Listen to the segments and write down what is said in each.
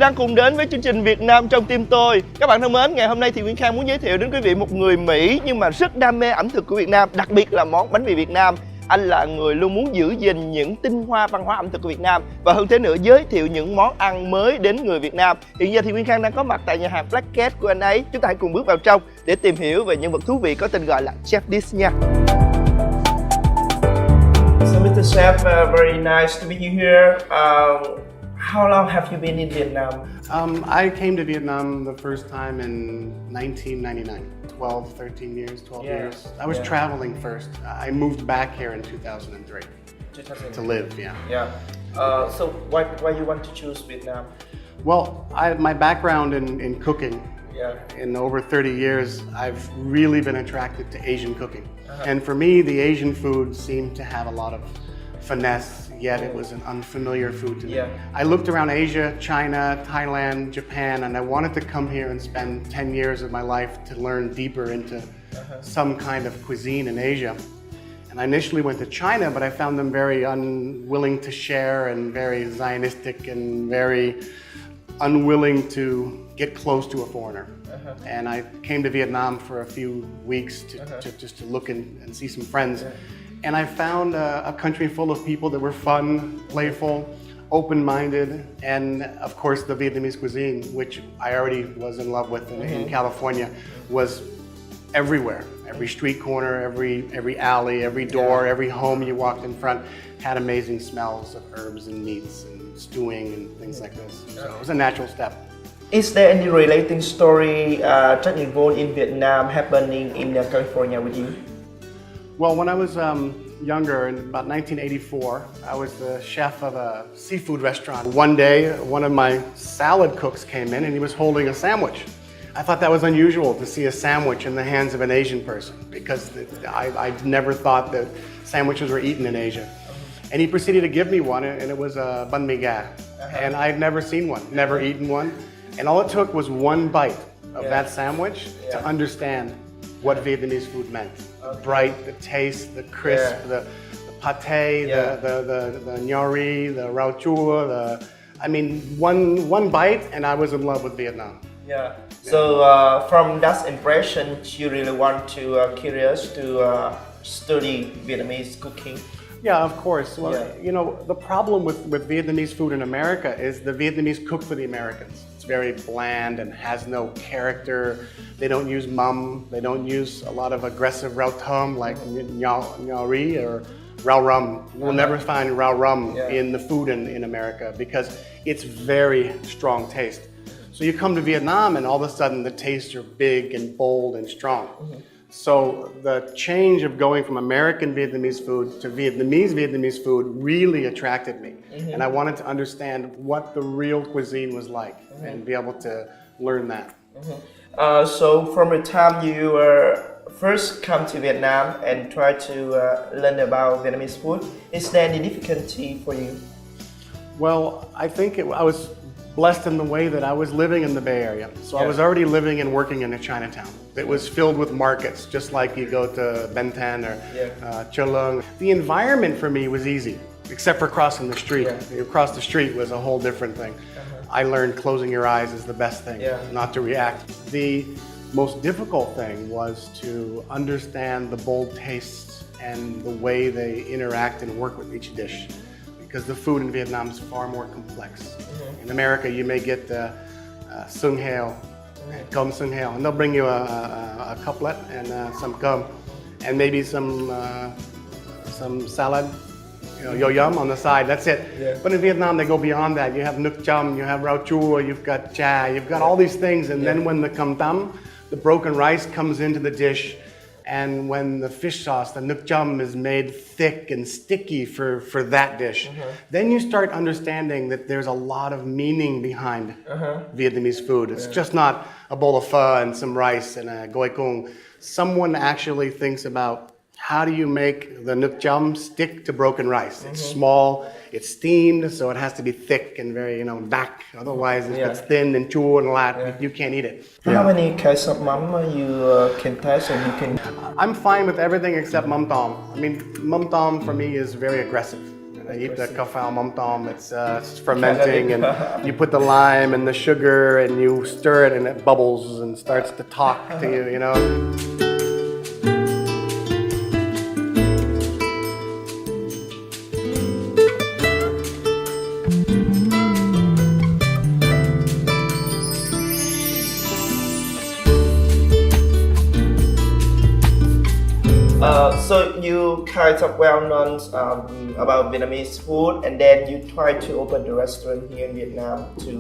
đang cùng đến với chương trình Việt Nam trong tim tôi. Các bạn thân mến, ngày hôm nay thì Nguyễn Khang muốn giới thiệu đến quý vị một người Mỹ nhưng mà rất đam mê ẩm thực của Việt Nam, đặc biệt là món bánh mì Việt Nam. Anh là người luôn muốn giữ gìn những tinh hoa văn hóa ẩm thực của Việt Nam và hơn thế nữa giới thiệu những món ăn mới đến người Việt Nam. Hiện giờ thì Nguyễn Khang đang có mặt tại nhà hàng Black Cat của anh ấy. Chúng ta hãy cùng bước vào trong để tìm hiểu về nhân vật thú vị có tên gọi là Chef Dish nha. So Mr. Chef, very nice to meet you here. How long have you been in Vietnam? I came to Vietnam the first time in 1999. 12, 13 years, 12 years. I was traveling first. I moved back here in 2003 to live, Yeah. So why you want to choose Vietnam? Well, my background in cooking, in over 30 years, I've really been attracted to Asian cooking. And for me, the Asian food seemed to have a lot of finesse, yet it was an unfamiliar food to me. I looked around Asia, China, Thailand, Japan, and I wanted to come here and spend 10 years of my life to learn deeper into some kind of cuisine in Asia. And I initially went to China, but I found them very unwilling to share and very Zionistic and very unwilling to get close to a foreigner. And I came to Vietnam for a few weeks to just to look and see some friends. And I found a country full of people that were fun, playful, open-minded, and of course the Vietnamese cuisine, which I already was in love with in California, was everywhere. Every street corner, every alley, every door, every home you walked in front had amazing smells of herbs and meats and stewing and things like this. So it was a natural step. Is there any relating story that involved in Vietnam happening in California with you? Well, when I was younger, in about 1984, I was the chef of a seafood restaurant. One day, one of my salad cooks came in and he was holding a sandwich. I thought that was unusual to see a sandwich in the hands of an Asian person because I never thought that sandwiches were eaten in Asia. And he proceeded to give me one, and it was a banh mi ga. And I'd never seen one, never eaten one. And all it took was one bite of that sandwich to understand what Vietnamese food meant. The bright, the taste, the crisp, the pate, the nhoari, the rau chua, I mean, one bite and I was in love with Vietnam. So from that impression, you really want to curious to study Vietnamese cooking? Yeah, of course. Well, you know, the problem with Vietnamese food in America is the Vietnamese cook for the Americans. It's very bland and has no character. They don't use mum. They don't use a lot of aggressive rau thơm like nhoari or rau rum. You'll never find rau rum in the food in America because it's very strong taste. So you come to Vietnam and all of a sudden the tastes are big and bold and strong. So the change of going from American Vietnamese food to Vietnamese food really attracted me. And I wanted to understand what the real cuisine was like and be able to learn that. So from the time you first come to Vietnam and try to learn about Vietnamese food, is there any difficulty for you? Well, I think I was blessed in the way that I was living in the Bay Area. So I was already living and working in a Chinatown. It was filled with markets, just like you go to Ben Thanh or Chua Lung. The environment for me was easy, except for crossing the street. You cross the street was a whole different thing. I learned closing your eyes is the best thing, not to react. The most difficult thing was to understand the bold tastes and the way they interact and work with each dish. Because the food in Vietnam is far more complex. In America, you may get the sung heo, cơm sung heo, and they'll bring you a couplet and some cơm, and maybe some salad, yo yum on the side. That's it. But in Vietnam, they go beyond that. You have nước chấm, you have rau chua, you've got cha, you've got all these things, and then when the cơm tấm, the broken rice comes into the dish. And when the fish sauce, the nước chấm, is made thick and sticky for that dish, then you start understanding that there's a lot of meaning behind Vietnamese food. It's just not a bowl of pho and some rice and a goi kung. Someone actually thinks about how do you make the nước chấm stick to broken rice. It's small, it's steamed, so it has to be thick and very, đặc. Otherwise, if it's thin and chua and lat, you can't eat it. How many kinds of mắm you can taste and you can? I'm fine with everything except mắm tôm. I mean, mắm tôm for me is very aggressive. They eat the cà phao mom tom. It's fermenting, and you put the lime and the sugar, and you stir it, and it bubbles and starts to talk to you. You know. So you kind of well known about Vietnamese food, and then you try to open the restaurant here in Vietnam to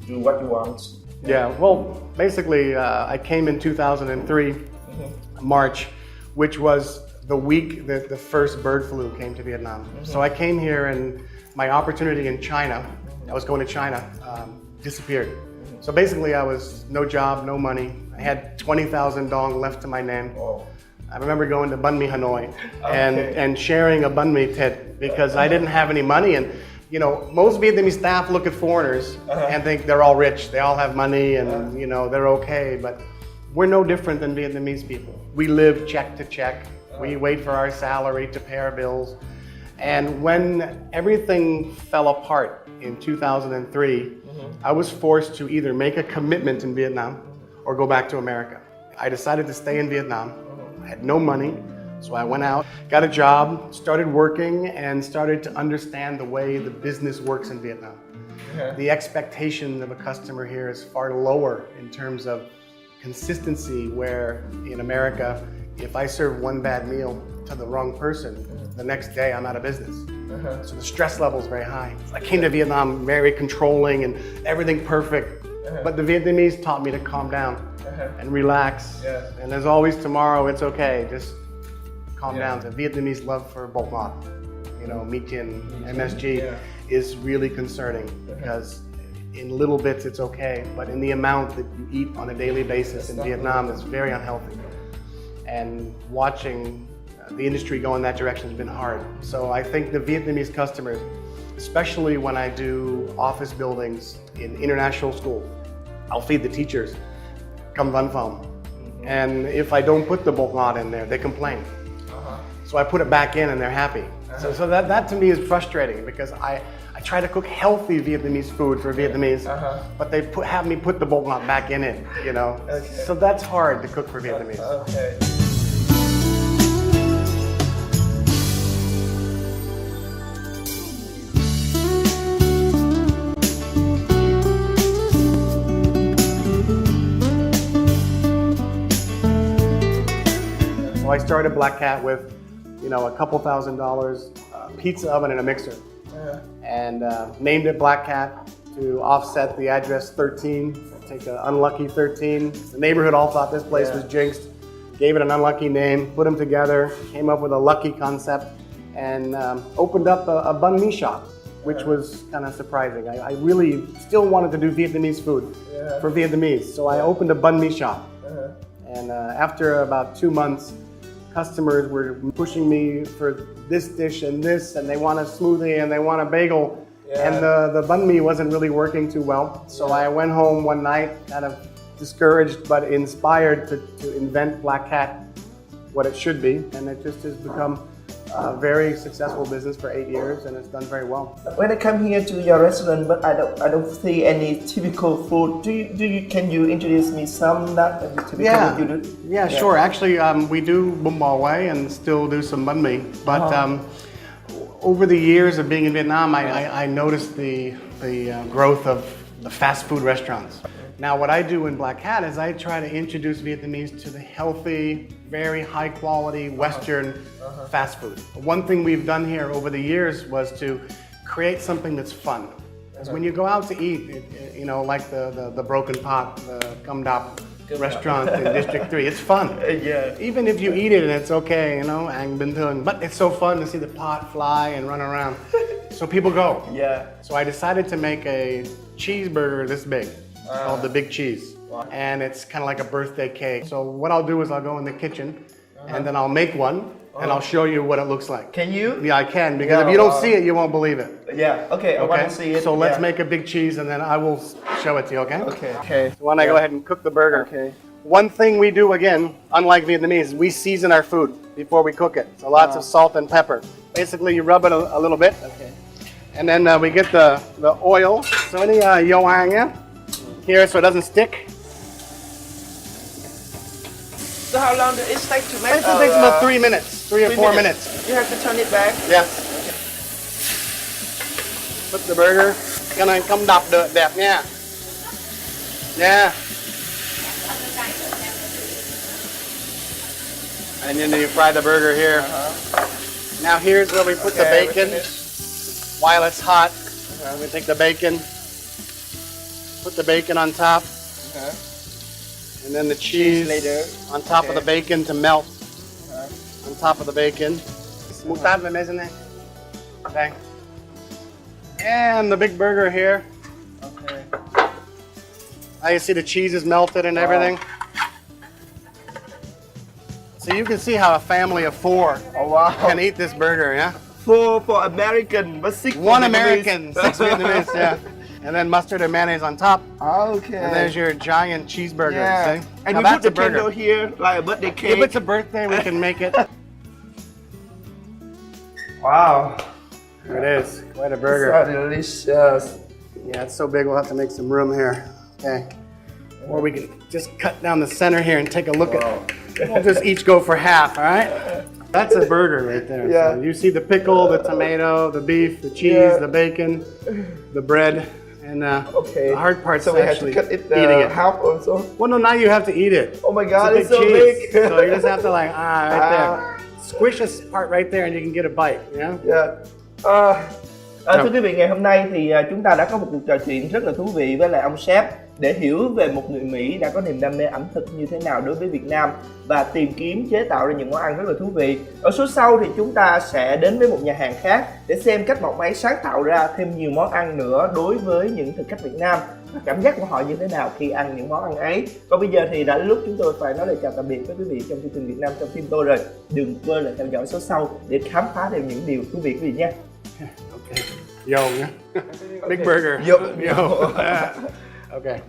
do what you want. Yeah, well, basically, I came in 2003, March, which was the week that the first bird flu came to Vietnam. So I came here, and my opportunity in China, I was going to China, disappeared. So basically, I was no job, no money. I had 20,000 dong left to my name. Oh. I remember going to Banh Mi Hanoi and sharing a banh mi tit because I didn't have any money. And you know, most Vietnamese staff look at foreigners and think they're all rich, they all have money, and you know, they're okay. But we're no different than Vietnamese people. We live check to check. We wait for our salary to pay our bills. And when everything fell apart in 2003, I was forced to either make a commitment in Vietnam or go back to America. I decided to stay in Vietnam. I had no money, so I went out, got a job, started working, and started to understand the way the business works in Vietnam. The expectation of a customer here is far lower in terms of consistency, where in America, if I serve one bad meal to the wrong person, the next day I'm out of business. So the stress level is very high. I came to Vietnam very controlling and everything perfect, but the Vietnamese taught me to calm down and relax. And there's always tomorrow, it's okay, just calm down. The Vietnamese love for bột ngọt, you know, mì Thìn, MSG, is really concerning because in little bits it's okay, but in the amount that you eat on a daily basis in Vietnam is very unhealthy. And watching the industry go in that direction has been hard. So I think the Vietnamese customers, especially when I do office buildings in international schools, I'll feed the teachers, come văn phòng. And if I don't put the bột ngọt in there, they complain. So I put it back in and they're happy. So that to me is frustrating because I try to cook healthy Vietnamese food for Vietnamese, but they have me put the bột ngọt back in it, you know. So that's hard to cook for Vietnamese. So I started Black Cat with, you know, a couple $1,000, pizza oven and a mixer, and named it Black Cat to offset the address 13. Take an unlucky 13. The neighborhood all thought this place was jinxed. Gave it an unlucky name. Put them together. Came up with a lucky concept, and opened up a banh mi shop, which was kind of surprising. I really still wanted to do Vietnamese food for Vietnamese, so I opened a banh mi shop. And after about 2 months, customers were pushing me for this dish and this, and they want a smoothie and they want a bagel, and the banh mi wasn't really working too well. So I went home one night, kind of discouraged but inspired to invent Black Cat, what it should be, and it just has become a very successful business for 8 years, and it's done very well. When I come here to your restaurant, but I don't see any typical food. Can you introduce me some that typical you do? Yeah, sure. Actually, we do bún bò Huế and still do some banh mi. But over the years of being in Vietnam, I noticed the growth of the fast food restaurants. Now, what I do in Black Cat is I try to introduce Vietnamese to the healthy, very high quality Western fast food. One thing we've done here over the years was to create something that's fun. Because when you go out to eat, you know, like the Broken Pot, the Cam Dap restaurant in District 3, it's fun. Even if you eat it and it's okay, you know, ăn bình thường, but it's so fun to see the pot fly and run around. So people go. So I decided to make a cheeseburger this big. It's called the Big Cheese. And it's kind of like a birthday cake. So what I'll do is I'll go in the kitchen and then I'll make one and I'll show you what it looks like. Can you? Yeah, I can, because if you don't see it, you won't believe it. Okay, I want to see it. So let's make a big cheese and then I will show it to you, okay? Okay. So why don't I go ahead and cook the burger? One thing we do, again, unlike Vietnamese, we season our food. before we cook it. So lots of salt and pepper. Basically, you rub it a little bit. Okay. And then we get the oil. So any dầu ăn nhé. Here so it doesn't stick. So how long does it take to make? It takes about 3 minutes, 3 or 4 minutes. You have to turn it back. Yes. Put the burger. Cái này không đập được đẹp nha. Yeah. And then you fry the burger here. Now here's where we put the bacon. While it's hot, we take the bacon, put the bacon on top, and then the cheese later on top of the bacon to melt on top of the bacon. Moutarde và maisonette. Okay. And the big burger here. Okay. Now you see the cheese is melted and everything. So you can see how a family of 4 can eat this burger, yeah? 4 for American, but 6 for 1 Vietnamese. American, 6 Vietnamese, yeah. And then mustard and mayonnaise on top. Okay. And there's your giant cheeseburger. Yeah. See? And Now we put that's the a burger. candle here like a birthday cake. If it's a birthday, we can make it. Wow. There it is. Quite a burger. So delicious. Yeah, it's so big we'll have to make some room here. Okay. Or we can just cut down the center here and take a look at it. We'll just each go for half, all right? That's a burger right there. Yeah. So you see the pickle, the tomato, the beef, the cheese, the bacon, the bread, and the hard part's So we have to actually cut it eating it. half also. Well, no, now you have to eat it. Oh my God, it's it's a so big cheese. big. So you just have to like, right there. Squish this part right there and you can get a bite, yeah? Yeah. Thưa quý vị, ngày hôm nay thì chúng ta đã có một cuộc trò chuyện rất là thú vị với lại ông sếp để hiểu về một người Mỹ đã có niềm đam mê ẩm thực như thế nào đối với Việt Nam và tìm kiếm chế tạo ra những món ăn rất là thú vị. Ở số sau thì chúng ta sẽ đến với một nhà hàng khác để xem cách một máy sáng tạo ra thêm nhiều món ăn nữa đối với những thực khách Việt Nam và cảm giác của họ như thế nào khi ăn những món ăn ấy. Còn bây giờ thì đã đến lúc chúng tôi phải nói lời chào tạm biệt với quý vị trong chương trình Việt Nam trong tim tôi rồi. Đừng quên là theo dõi số sau để khám phá thêm những điều thú vị quý vị nha. Okay. Yo, yeah. Big burger. Yo. Yo. Okay.